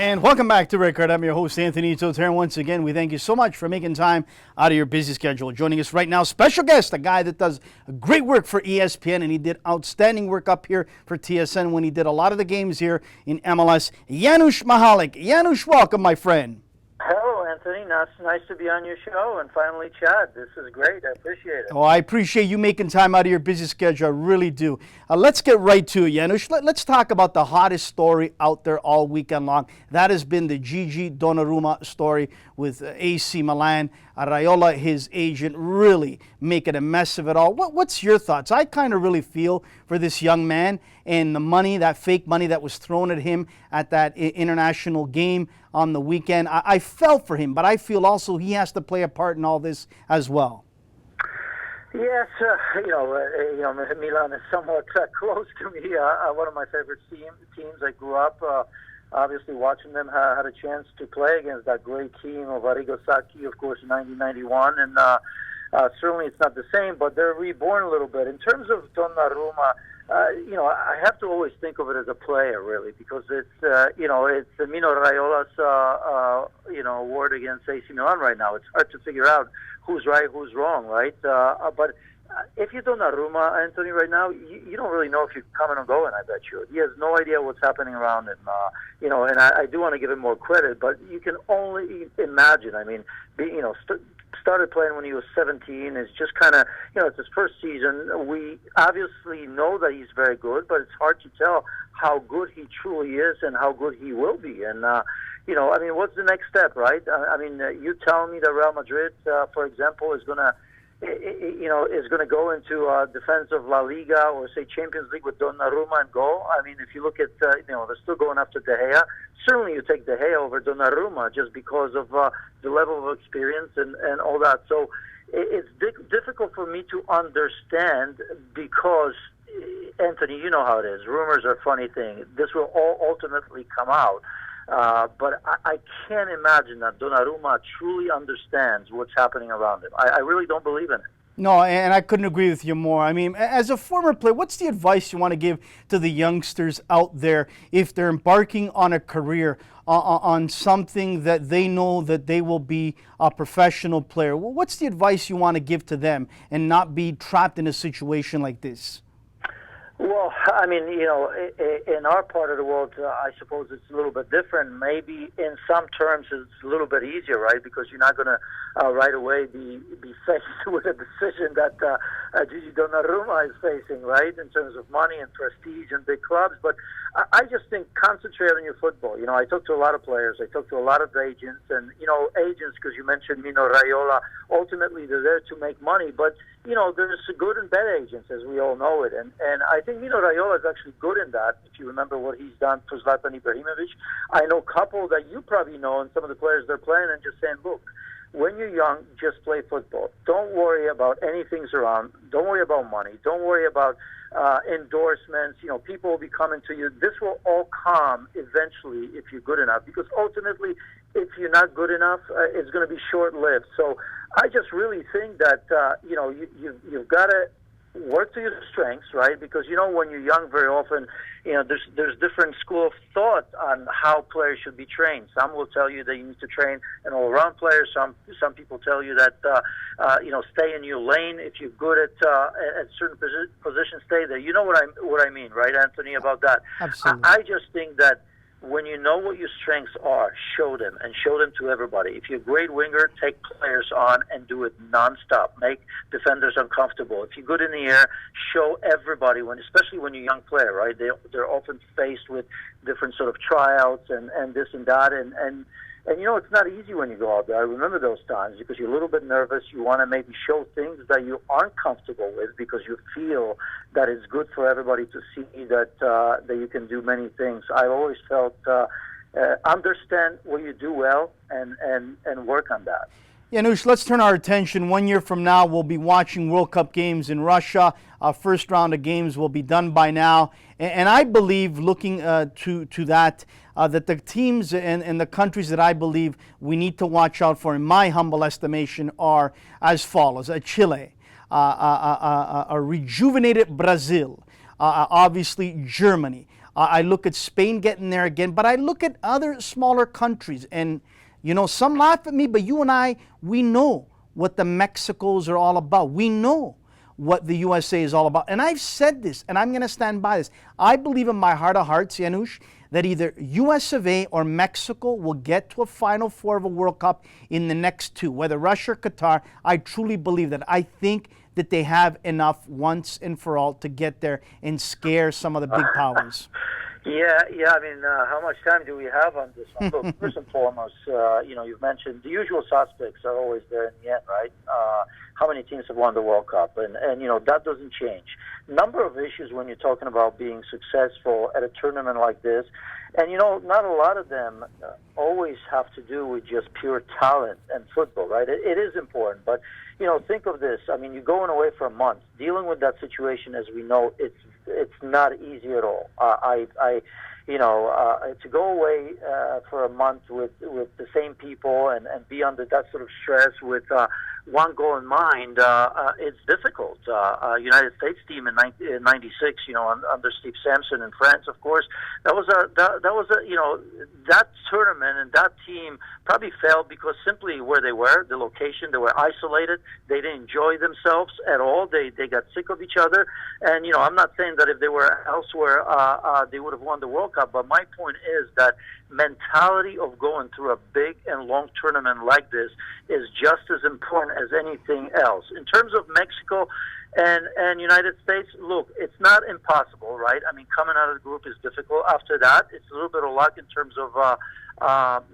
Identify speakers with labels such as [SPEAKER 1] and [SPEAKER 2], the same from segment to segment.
[SPEAKER 1] And welcome back to Record. I'm your host, Anthony Totera. And once again, we thank you so much for making time out of your busy schedule. Joining us right now, special guest, a guy that does great work for ESPN, and he did outstanding work up here for TSN when he did a lot of the games here in MLS, Janusz Michallik. Janusz, welcome, my friend.
[SPEAKER 2] Hello, Anthony. Nice to be on your show and finally chat. This is great. I appreciate it.
[SPEAKER 1] Oh, I appreciate you making time out of your busy schedule. I really do. Let's get right to it, Janusz. Let's talk about the hottest story out there all weekend long. That has been the Gigi Donnarumma story with AC Milan. Raiola, his agent, really making a mess of it all. What's your thoughts? I kind of really feel for this young man and the money, that fake money that was thrown at him at that international game on the weekend. I felt for him, but I feel also he has to play a part in all this as well.
[SPEAKER 2] Yes, Milan is somewhat close to me. One of my favorite teams. I grew up obviously watching them. Had a chance to play against that great team of Arrigo Sacchi, of course, in 1991, and certainly it's not the same, but they're reborn a little bit. In terms of Donnarumma, I have to always think of it as a player, really, because it's Mino Raiola's award against AC Milan right now. It's hard to figure out who's right, who's wrong, right? But if you're Donnarumma, Anthony, right now, you don't really know if you're coming or going, I bet you. He has no idea what's happening around him, and I do want to give him more credit, but you can only imagine. I mean, started playing when he was 17. It's just kind of, it's his first season. We obviously know that he's very good, but it's hard to tell how good he truly is and how good he will be. And, what's the next step, right? You tell me that Real Madrid, for example, is going to go into defense of La Liga or, say, Champions League with Donnarumma and goal. I mean, if you look at, they're still going after De Gea. Certainly you take De Gea over Donnarumma just because of the level of experience and all that. So it's difficult for me to understand because, Anthony, you know how it is. Rumors are a funny thing. This will all ultimately come out. But I can't imagine that Donnarumma truly understands what's happening around him. I really don't believe in it.
[SPEAKER 1] No, and I couldn't agree with you more. I mean, as a former player, what's the advice you want to give to the youngsters out there if they're embarking on a career on something that they know that they will be a professional player? Well, what's the advice you want to give to them and not be trapped in a situation like this?
[SPEAKER 2] Well, I mean, in our part of the world, I suppose it's a little bit different. Maybe in some terms it's a little bit easier, right? Because you're not going to right away be faced with a decision that Gigi Donnarumma is facing, right? In terms of money and prestige and big clubs. But I just think concentrate on your football. I talk to a lot of players. I talk to a lot of agents. And, agents, because you mentioned Mino Raiola, ultimately they're there to make money. But, there's good and bad agents, as we all know it. And I think Mino Raiola is actually good in that, if you remember what he's done for Zlatan Ibrahimovic. I know a couple that you probably know, and some of the players they're playing, and just saying, look, when you're young, just play football. Don't worry about anything around. Don't worry about money. Don't worry about endorsements. People will be coming to you. This will all come eventually if you're good enough, because ultimately, if you're not good enough, it's going to be short-lived. So I just really think that, you've got to work to your strengths, right? Because, when you're young, very often, there's different school of thought on how players should be trained. Some will tell you that you need to train an all-around player. Some people tell you that, stay in your lane. If you're good at certain positions, stay there. You know what I mean, right, Anthony, about that?
[SPEAKER 1] Absolutely.
[SPEAKER 2] I just think that when you know what your strengths are, show them to everybody. If you're a great winger, take players on and do it nonstop. Make defenders uncomfortable. If you're good in the air, show everybody, especially when you're a young player, right? They're often faced with different sort of tryouts and this and that. And it's not easy when you go out there. I remember those times because you're a little bit nervous. You want to maybe show things that you aren't comfortable with because you feel that it's good for everybody to see that you can do many things. I always felt understand what you do well and work on that.
[SPEAKER 1] Janusz, let's turn our attention. 1 year from now, we'll be watching World Cup games in Russia. Our first round of games will be done by now. And I believe, looking to that, that the teams and the countries that I believe we need to watch out for, in my humble estimation, are as follows. Chile, a rejuvenated Brazil, obviously Germany, I look at Spain getting there again, but I look at other smaller countries, and some laugh at me, but you and I, we know what the Mexicos are all about. We know what the USA is all about. And I've said this, and I'm going to stand by this. I believe in my heart of hearts, Janusz, that either US of A or Mexico will get to a Final Four of a World Cup in the next two, whether Russia or Qatar. I truly believe that. I think that they have enough once and for all to get there and scare some of the big powers.
[SPEAKER 2] Yeah. I mean, how much time do we have on this one? Look, first and foremost, you've mentioned the usual suspects are always there in the end, right? How many teams have won the World Cup? And that doesn't change. Number of issues when you're talking about being successful at a tournament like this. And, not a lot of them always have to do with just pure talent and football, right? It is important. But, think of this. I mean, you're going away for a month. Dealing with that situation, as we know, it's not easy at all. To go away for a month with the same people and be under that sort of stress with one goal in mind, it's difficult. United States team in '96, under Steve Sampson in France, of course, that was that tournament and that team probably failed because simply where they were, the location, they were isolated. They didn't enjoy themselves at all. They got sick of each other. And I'm not saying that if they were elsewhere, they would have won the World Cup. But my point is that mentality of going through a big and long tournament like this is just as important as anything else. In terms of Mexico and United States, look, it's not impossible, right? I mean, coming out of the group is difficult. After that, it's a little bit of luck in terms of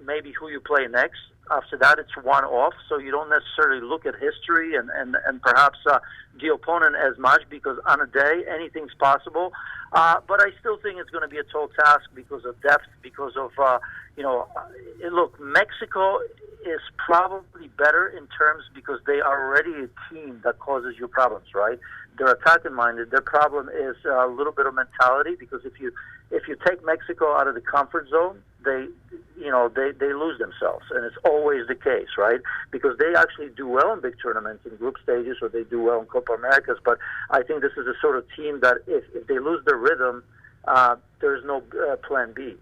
[SPEAKER 2] maybe who you play next. After that, it's one-off, so you don't necessarily look at history and perhaps the opponent as much because on a day, anything's possible. But I still think it's going to be a tall task because of depth, because of, look, Mexico is probably better in terms because they are already a team that causes you problems, right? They're attacking-minded. Their problem is a little bit of mentality because if you take Mexico out of the comfort zone, they lose themselves, and it's always the case, right? Because they actually do well in big tournaments, in group stages, or they do well in Copa Americas. But I think this is a sort of team that if they lose their rhythm, there's no plan B.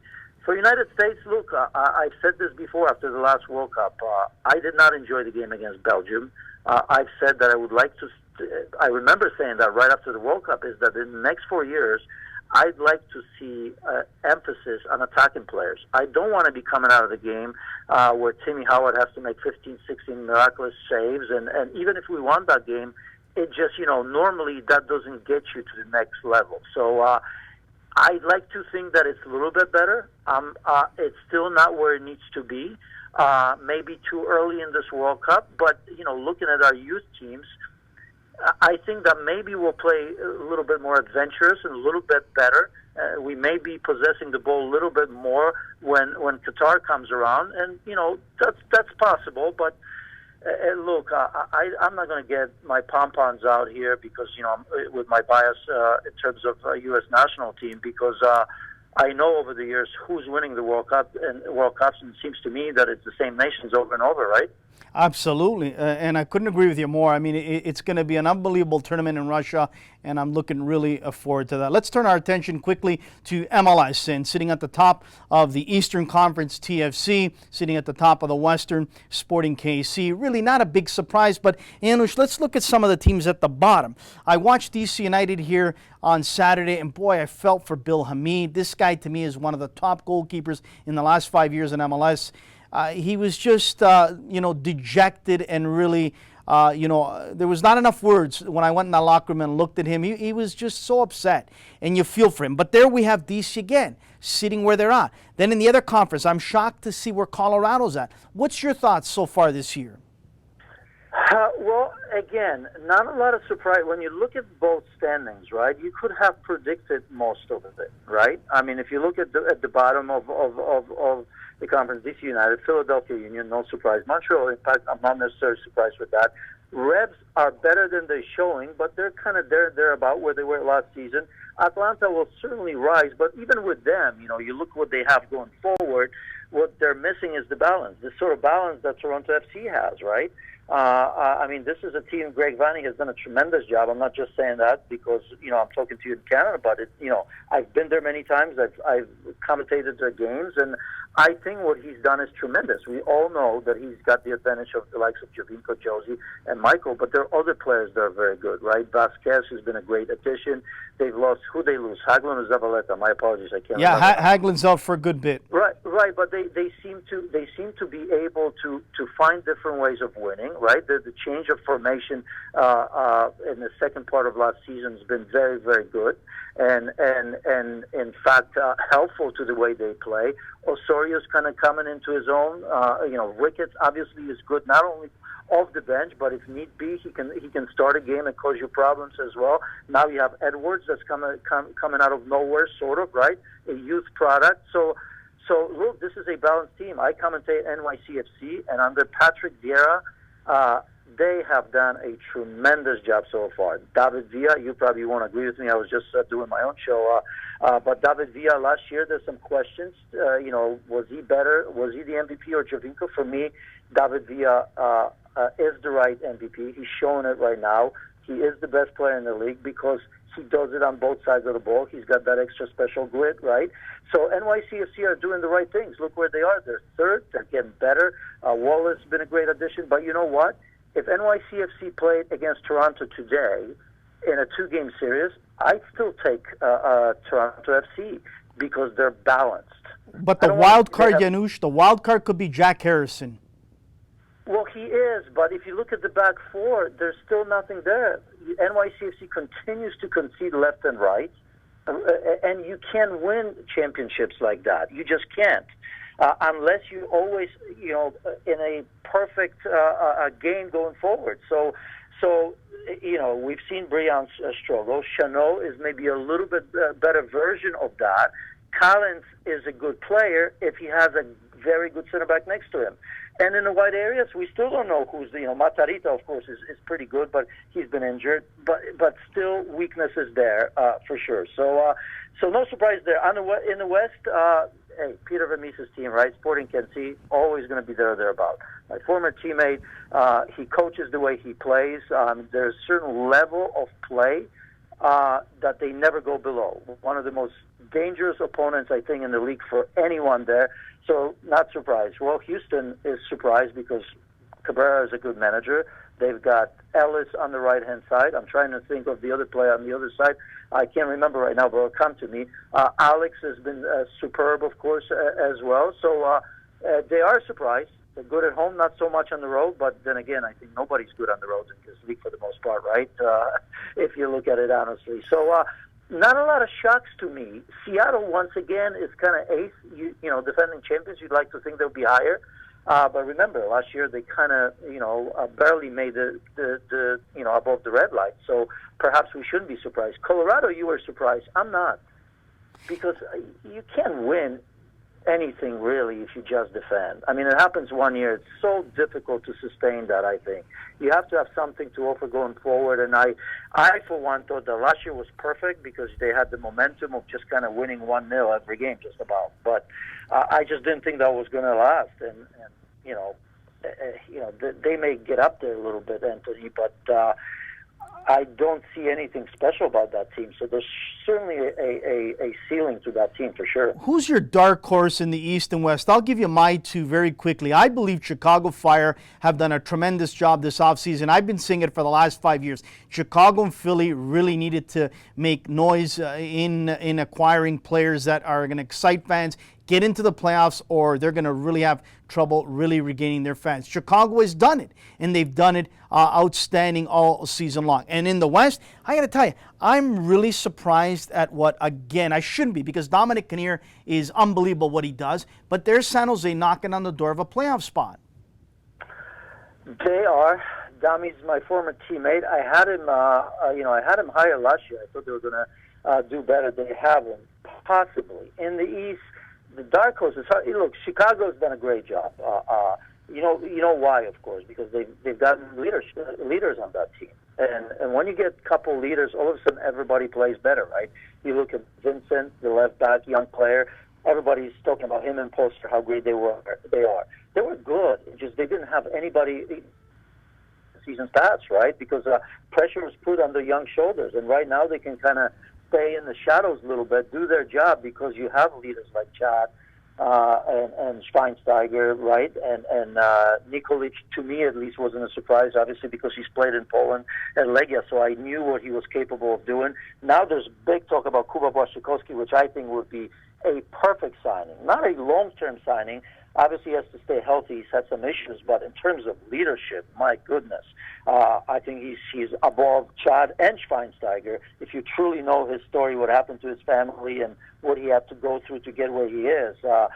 [SPEAKER 2] For United States, look, I've said this before after the last World Cup. I did not enjoy the game against Belgium. I've said that I would like to. I remember saying that right after the World Cup is that in the next 4 years, I'd like to see emphasis on attacking players. I don't want to be coming out of the game where Timmy Howard has to make 15, 16 miraculous saves. And even if we won that game, it just, normally that doesn't get you to the next level. So I'd like to think that it's a little bit better. It's still not where it needs to be. Maybe too early in this World Cup. But, looking at our youth teams, I think that maybe we'll play a little bit more adventurous and a little bit better. We may be possessing the ball a little bit more when Qatar comes around, and that's possible. But look, I'm not going to get my pom-poms out here because with my bias in terms of U.S. national team because I know over the years who's winning the World Cup and World Cups, and it seems to me that it's the same nations over and over, right?
[SPEAKER 1] Absolutely, and I couldn't agree with you more. I mean, it's going to be an unbelievable tournament in Russia, and I'm looking really forward to that. Let's turn our attention quickly to MLS, and sitting at the top of the Eastern Conference, TFC, sitting at the top of the Western, Sporting KC. Really not a big surprise, but Janusz, let's look at some of the teams at the bottom. I watched DC United here on Saturday, and boy, I felt for Bill Hamid. This guy, to me, is one of the top goalkeepers in the last 5 years in MLS. He was just, dejected and really, there was not enough words when I went in the locker room and looked at him. He was just so upset, and you feel for him. But there we have DC again, sitting where they're at. Then in the other conference, I'm shocked to see where Colorado's at. What's your thoughts so far this year?
[SPEAKER 2] Well, again, not a lot of surprise. When you look at both standings, right, you could have predicted most of it, right? I mean, if you look at the bottom of the conference, DC United, Philadelphia Union, no surprise. Montreal Impact, I'm not necessarily surprised with that. Revs are better than they're showing, but they're kind of they're about where they were last season. Atlanta will certainly rise, but even with them, you look what they have going forward. what they're missing is the balance, the sort of balance that Toronto FC has, right? I mean, this is a team. Greg Vanning has done a tremendous job. I'm not just saying that because I'm talking to you in Canada, but I've been there many times. I've commentated their games, and I think what he's done is tremendous. We all know that he's got the advantage of the likes of Jovinko, Josie, and Michael, but there are other players that are very good, right? Vasquez has been a great addition. They've lost. Who they lose? Hagelin or Zabaleta? My apologies, I can't.
[SPEAKER 1] Yeah, Hagelin's out for a good bit.
[SPEAKER 2] Right, but they seem to be able to find different ways of winning. Right, the change of formation in the second part of last season has been very, very good, and in fact helpful to the way they play. Osorio's kind of coming into his own. Ricketts obviously is good not only off the bench, but if need be, he can start a game and cause you problems as well. Now you have Edwards that's coming out of nowhere, sort of, right? A youth product. So look, this is a balanced team. I commentate NYCFC, and under Patrick Vieira, they have done a tremendous job so far. David Villa, you probably won't agree with me. I was just doing my own show. But David Villa last year, there's some questions. Was he better? Was he the MVP or Jovinko? For me, David Villa is the right MVP. He's showing it right now. He is the best player in the league because he does it on both sides of the ball. He's got that extra special grit, right? So NYCFC are doing the right things. Look where they are. They're third. They're getting better. Wallace has been a great addition. But you know what? If NYCFC played against Toronto today in a 2-game series, I'd still take Toronto FC because they're balanced.
[SPEAKER 1] But the wild card, Janusz, the wild card could be Jack Harrison.
[SPEAKER 2] Well, he is, but if you look at the back four, there's still nothing there. NYCFC continues to concede left and right, and you can't win championships like that. You just can't. Unless you always, in a perfect game going forward. So we've seen Brian struggle. Chanot is maybe a little bit better version of that. Collins is a good player if he has a very good center back next to him. And in the wide areas, we still don't know who's Matarita, of course, is pretty good, but he's been injured. But still, weakness is there for sure. So no surprise there. In the West, hey, Peter Vermees's team, right? Sporting KC, always going to be there or thereabout. My former teammate, he coaches the way he plays. There's a certain level of play that they never go below. One of the most dangerous opponents, I think, in the league for anyone there. So, not surprised. Well, Houston is surprised because Cabrera is a good manager. They've got Ellis on the right-hand side. I'm trying to think of the other player on the other side. I can't remember right now, but it'll come to me. Alex has been superb, of course, as well. So, they are surprised. They're good at home, not so much on the road. But then again, I think nobody's good on the road in this league for the most part, right? If you look at it honestly. So, not a lot of shocks to me. Seattle, once again, is kind of eighth. Defending champions. You'd like to think they'll be higher. But remember, last year they kind of, barely made the above the red line. So perhaps we shouldn't be surprised. Colorado, you were surprised. I'm not. Because you can't win anything, really, if you just defend. I mean, it happens one year. It's so difficult to sustain that, I think. You have to have something to offer going forward. And I for one, thought that last year was perfect because they had the momentum of just kind of winning 1-0 every game, just about. But I just didn't think that was going to last. And they may get up there a little bit, Anthony, but I don't see anything special about that team. So there's certainly a ceiling to that team for sure.
[SPEAKER 1] Who's your dark horse in the East and West? I'll give you my two very quickly. I believe Chicago Fire have done a tremendous job this offseason. I've been saying it for the last 5 years. Chicago and Philly really needed to make noise in acquiring players that are going to excite fans, get into the playoffs, or they're going to really have trouble really regaining their fans. Chicago has done it, and they've done it outstanding all season long. And in the West, I got to tell you, I'm really surprised at what, again, I shouldn't be, because Dominic Kinnear is unbelievable what he does, but there's San Jose knocking on the door of a playoff spot.
[SPEAKER 2] They are. Dami's my former teammate. I had him, I had him higher last year. I thought they were going to do better. They haven't, possibly. In the East, the dark horse is hard. Look, Chicago's done a great job. You know why, of course, because they've gotten leaders on that team. And when you get a couple leaders, all of a sudden everybody plays better, right? You look at Vincent, the left back, young player, everybody's talking about him and Poster, how great they are. They were good. It's just they didn't have anybody season stats, right? Because pressure was put on the young shoulders, and right now they can kind of stay in the shadows a little bit, do their job, because you have leaders like Chad and Schweinsteiger, right? And Nikolic, to me at least, wasn't a surprise, obviously, because he's played in Poland and Legia, so I knew what he was capable of doing. Now there's big talk about Kuba Błaszczykowski, which I think would be a perfect signing. Not a long-term signing. Obviously, he has to stay healthy. He's had some issues, but in terms of leadership, my goodness, I think he's above Chad and Schweinsteiger. If you truly know his story, what happened to his family, and what he had to go through to get where he is, there'll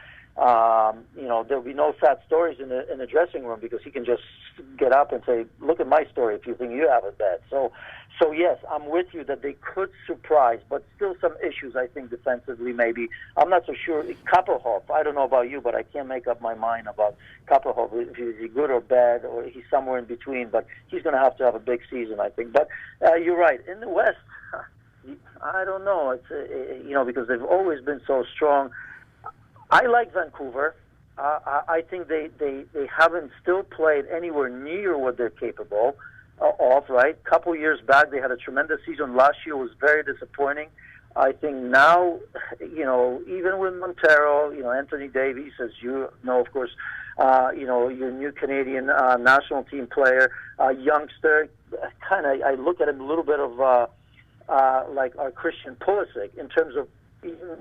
[SPEAKER 2] be no sad stories in the dressing room, because he can just get up and say, "Look at my story if you think you have it bad." So yes, I'm with you that they could surprise, but still some issues, I think, defensively maybe. I'm not so sure. Kappelhoff, I don't know about you, but I can't make up my mind about Kappelhoff, if he's good or bad, or he's somewhere in between, but he's going to have a big season, I think. But you're right. In the West, I don't know. It's because they've always been so strong. I like Vancouver. I think they haven't still played anywhere near what they're capable of, right? A couple years back, they had a tremendous season. Last year was very disappointing. I think now, even with Montero, Anthony Davies, as you know, of course, your new Canadian national team player, youngster, I look at him a little bit of like our Christian Pulisic in terms of,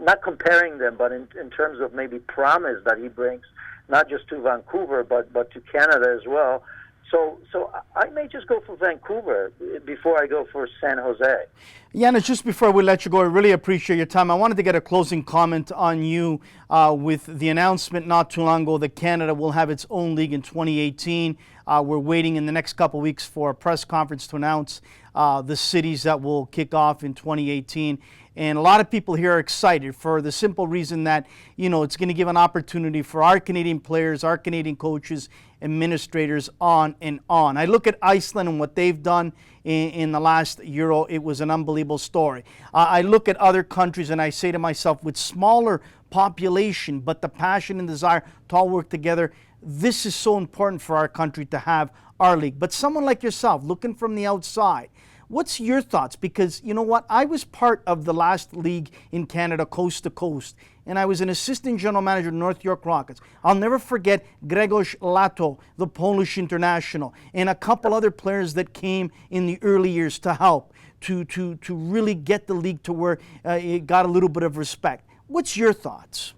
[SPEAKER 2] not comparing them, but in terms of maybe promise that he brings, not just to Vancouver, but to Canada as well. So I may just go for Vancouver before I go for San Jose.
[SPEAKER 1] Janusz, just before we let you go, I really appreciate your time. I wanted to get a closing comment on you with the announcement not too long ago that Canada will have its own league in 2018. We're waiting in the next couple of weeks for a press conference to announce the cities that will kick off in 2018. And a lot of people here are excited for the simple reason that, it's going to give an opportunity for our Canadian players, our Canadian coaches, administrators, on and on. I look at Iceland and what they've done in the last Euro. It was an unbelievable story. I look at other countries and I say to myself, with smaller population, but the passion and desire to all work together, this is so important for our country to have our league. But someone like yourself, looking from the outside, what's your thoughts? Because you know what? I was part of the last league in Canada, coast to coast, and I was an assistant general manager of North York Rockets. I'll never forget Grzegorz Lato, the Polish international, and a couple other players that came in the early years to help to really get the league to where it got a little bit of respect. What's your thoughts?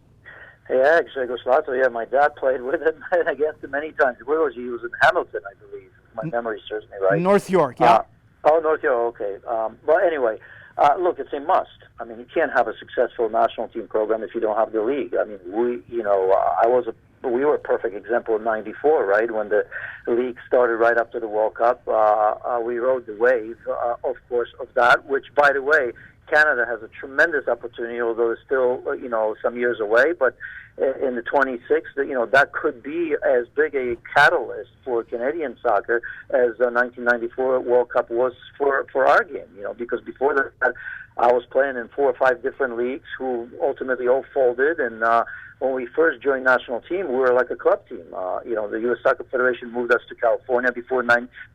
[SPEAKER 2] Yeah, Grzegorz Lato, yeah, my dad played with him against him many times. Where was he? He was in Hamilton, I believe. My memory serves me right.
[SPEAKER 1] North York, yeah.
[SPEAKER 2] North York, okay. But anyway, look, it's a must. I mean, you can't have a successful national team program if you don't have the league. I mean, we were a perfect example in '94, right? When the league started right after the World Cup, we rode the wave, of course, of that. Which, by the way, Canada has a tremendous opportunity, although it's still, some years away. But in the 26th, that could be as big a catalyst for Canadian soccer as the 1994 World Cup was for our game. Because before that, I was playing in 4 or 5 different leagues who ultimately all folded. And when we first joined national team, we were like a club team. The U.S. Soccer Federation moved us to California before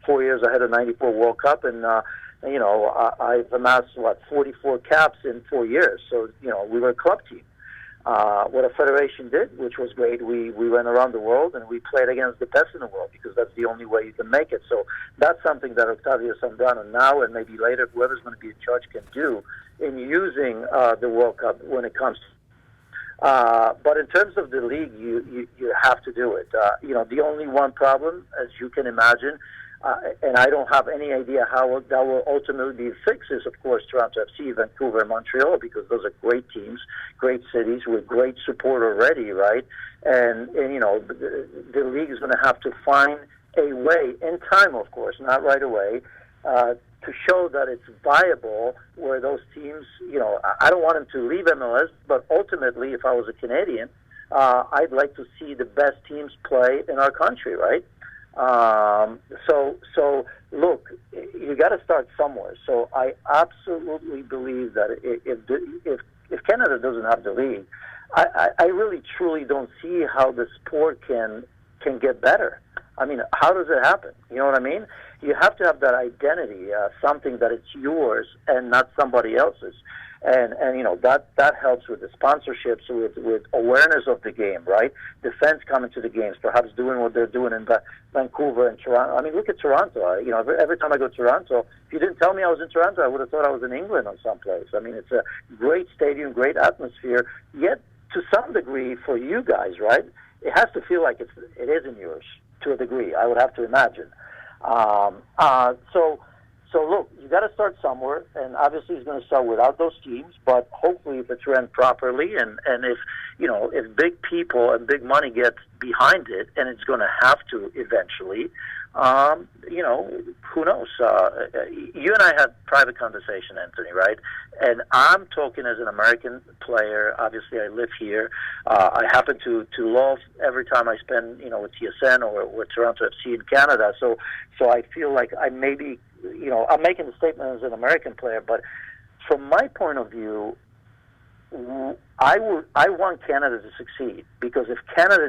[SPEAKER 2] 4 years ahead of '94 World Cup, and I've amassed 44 caps in 4 years. So we were a club team. What a federation did, which was great, we went around the world and we played against the best in the world, because that's the only way you can make it. So that's something that Octavio Zambrano now and maybe later, whoever's going to be in charge, can do in using the World Cup when it comes to. But in terms of the league, you have to do it. The only one problem, as you can imagine, and I don't have any idea how that will ultimately be fixed, is, of course, Toronto FC, Vancouver, and Montreal, because those are great teams, great cities with great support already, right? And the league is going to have to find a way, in time, of course, not right away, to show that it's viable, where those teams, I don't want them to leave MLS, but ultimately, if I was a Canadian, I'd like to see the best teams play in our country, right? So look, you got to start somewhere. So I absolutely believe that if Canada doesn't have the league, I really truly don't see how the sport can get better. I mean, how does it happen? You know what I mean? You have to have that identity, something that it's yours and not somebody else's. And you know, that helps with the sponsorships, with awareness of the game, right? Defense coming to the games, perhaps doing what they're doing in Vancouver and Toronto. I mean, look at Toronto. You know, every time I go to Toronto, if you didn't tell me I was in Toronto, I would have thought I was in England or someplace. I mean, it's a great stadium, great atmosphere, yet to some degree for you guys, right? It has to feel like it isn't yours to a degree, I would have to imagine. So look, you got to start somewhere, and obviously it's going to start without those teams. But hopefully, if it's run properly, and if you know, if big people and big money gets behind it, and it's going to have to eventually, you know, who knows? You and I had private conversation, Anthony, right? And I'm talking as an American player. Obviously, I live here. I happen to love every time I spend, you know, with TSN or with Toronto FC in Canada. So I feel like I maybe, you know, I'm making the statement as an American player, but from my point of view, I want Canada to succeed, because if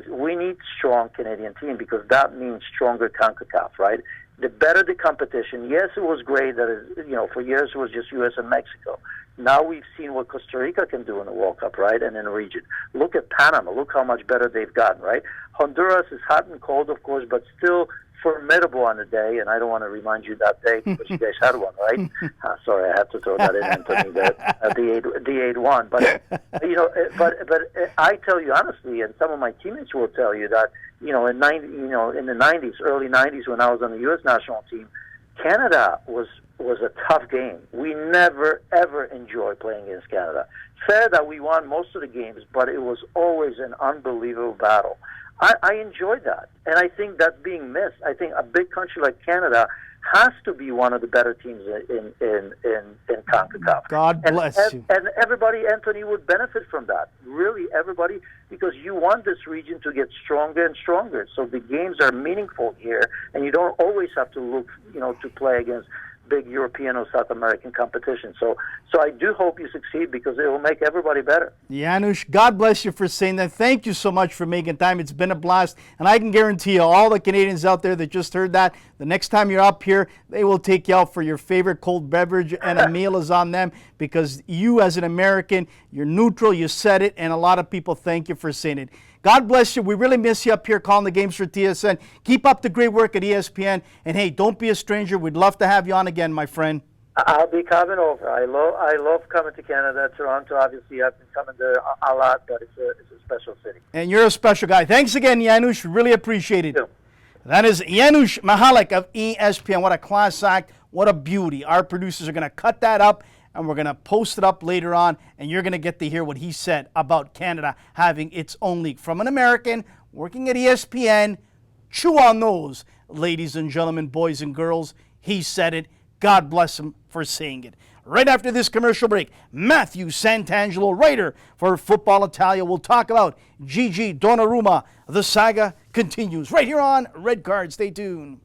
[SPEAKER 2] we need strong Canadian team, because that means stronger CONCACAF, right? The better the competition. Yes, it was great that you know, for years it was just U.S. and Mexico. Now we've seen what Costa Rica can do in the World Cup, right, and in the region. Look at Panama. Look how much better they've gotten, right? Honduras is hot and cold, of course, but still formidable on the day, and I don't want to remind you that day because you guys had one, right? Sorry, I had to throw that in, Anthony, the 8-1. But you know, but I tell you honestly, and some of my teammates will tell you that, you know, in the 90s, early 90s, when I was on the U.S. national team, Canada was a tough game. We never ever enjoyed playing against Canada. Fair that we won most of the games, but it was always an unbelievable battle. I enjoyed that, and I think that's being missed. I think a big country like Canada has to be one of the better teams in CONCACAF.
[SPEAKER 1] God bless you.
[SPEAKER 2] And everybody, Anthony, would benefit from that. Really, everybody, because you want this region to get stronger and stronger. So the games are meaningful here, and you don't always have to look, you know, to play against big European or South American competition. So I do hope you succeed, because it will make everybody better.
[SPEAKER 1] Janusz, God bless you for saying that. Thank you so much for making time. It's been a blast. And I can guarantee you, all the Canadians out there that just heard that, the next time you're up here, they will take you out for your favorite cold beverage, and a meal is on them, because you as an American, you're neutral, you said it, and a lot of people thank you for saying it. God bless you. We really miss you up here calling the games for TSN. Keep up the great work at ESPN. And hey, don't be a stranger. We'd love to have you on again, my friend.
[SPEAKER 2] I'll be coming over. I love coming to Canada. Toronto, obviously, I've been coming there a lot, but it's a special city.
[SPEAKER 1] And you're a special guy. Thanks again, Janusz. Really appreciate it. That is Janusz Michallik of ESPN. What a class act. What a beauty. Our producers are going to cut that up, and we're going to post it up later on, and you're going to get to hear what he said about Canada having its own league. From an American working at ESPN, chew on those, ladies and gentlemen, boys and girls. He said it. God bless him for saying it. Right after this commercial break, Matthew Santangelo, writer for Football Italia, will talk about Gigi Donnarumma. The saga continues right here on Red Card. Stay tuned.